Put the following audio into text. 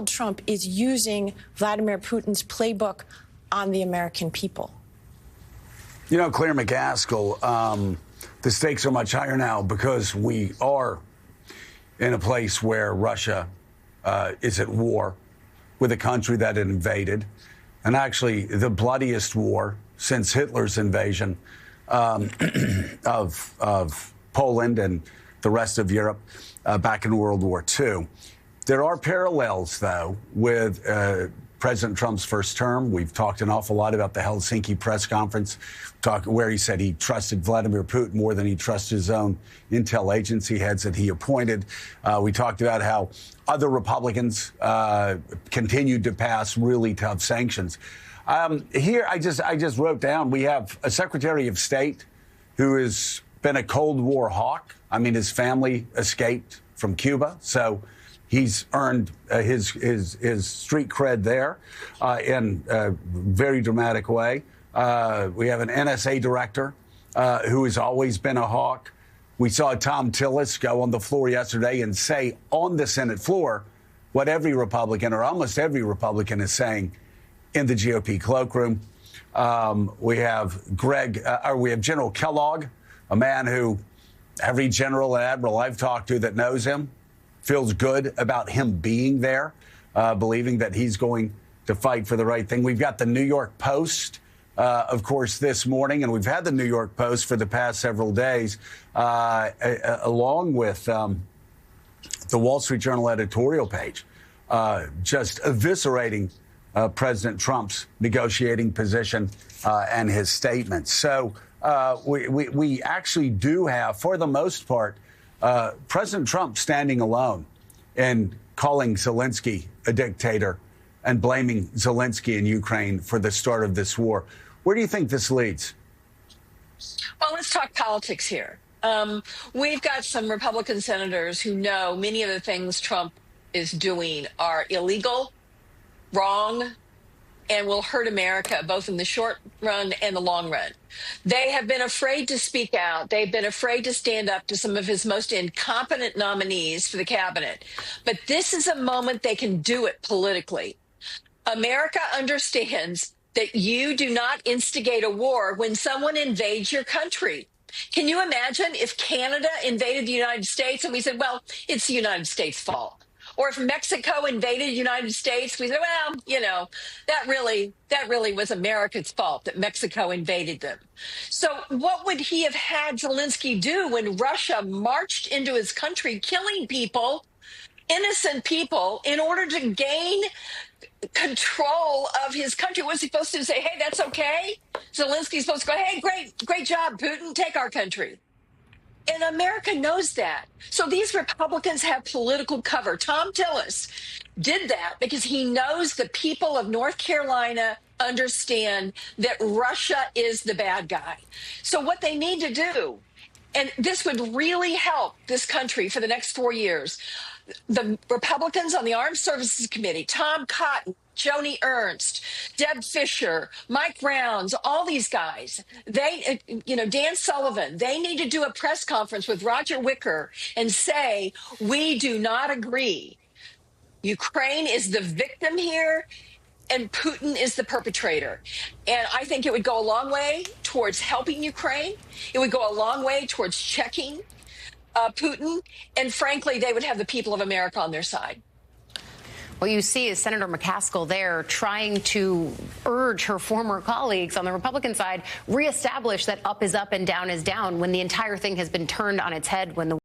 Trump is using Vladimir Putin's playbook on the American people. You know, Claire McCaskill, the stakes are much higher now because we are in a place where Russia is at war with a country that it invaded, and actually the bloodiest war since Hitler's invasion of Poland and the rest of Europe back in World War II. There are parallels, though, with President Trump's first term. We've talked an awful lot about the Helsinki press conference, where he said he trusted Vladimir Putin more than he trusted his own intel agency heads that he appointed. We talked about how other Republicans continued to pass really tough sanctions. Here, I just wrote down, we have a Secretary of State who has been a Cold War hawk. I mean, his family escaped from Cuba, so he's earned his street cred there in a very dramatic way. We have an NSA director who has always been a hawk. We saw Tom Tillis go on the floor yesterday and say on the Senate floor what every Republican or almost every Republican is saying in the GOP cloakroom. We have General Kellogg, a man who every general and admiral I've talked to that knows him feels good about him being there, believing that he's going to fight for the right thing. We've got the New York Post, of course, this morning, and we've had the New York Post for the past several days, along with the Wall Street Journal editorial page, just eviscerating President Trump's negotiating position and his statements. So we actually do have, for the most part, President Trump standing alone and calling Zelensky a dictator and blaming Zelensky in Ukraine for the start of this war. Where do you think this leads? Well, let's talk politics here. We've got some Republican senators who know many of the things Trump is doing are illegal, wrong, and will hurt America, both in the short run and the long run. They have been afraid to speak out. They've been afraid to stand up to some of his most incompetent nominees for the cabinet. But this is a moment they can do it politically. America understands that you do not instigate a war when someone invades your country. Can you imagine if Canada invaded the United States and we said, well, it's the United States' fault? Or if Mexico invaded the United States, we said, well, you know, that really was America's fault that Mexico invaded them. So what would he have had Zelensky do when Russia marched into his country, killing people, innocent people, in order to gain control of his country? Was he supposed to say, hey, that's okay? Zelensky's supposed to go, hey, great job, Putin, take our country. And America knows that. So these Republicans have political cover. Tom Tillis did that because he knows the people of North Carolina understand that Russia is the bad guy. So what they need to do, and this would really help this country for the next 4 years, the Republicans on the Armed Services Committee, Tom Cotton, Joni Ernst, Deb Fisher, Mike Rounds, all these guys, Dan Sullivan, they need to do a press conference with Roger Wicker and say, we do not agree. Ukraine is the victim here and Putin is the perpetrator. And I think it would go a long way towards helping Ukraine. It would go a long way towards checking Putin. And frankly, they would have the people of America on their side. What you see is Senator McCaskill there trying to urge her former colleagues on the Republican side reestablish that up is up and down is down when the entire thing has been turned on its head when the